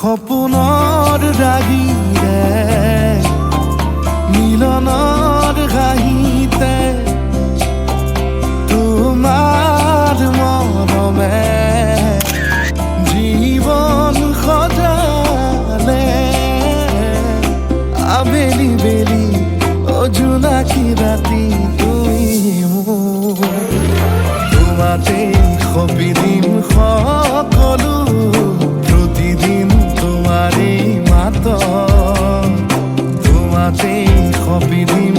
সপোনৰ ৰাগিৰে মিলনৰ ঘাঁহিতে তোমাৰ মৰমে জীৱন সজালে আবেলি বেলি জোনাকী ৰাতি তুমি মোৰ তোমাতে সপিদিন সকলো প্ৰতিদিন তোমাৰেই মাত তোমাতে সপিদিন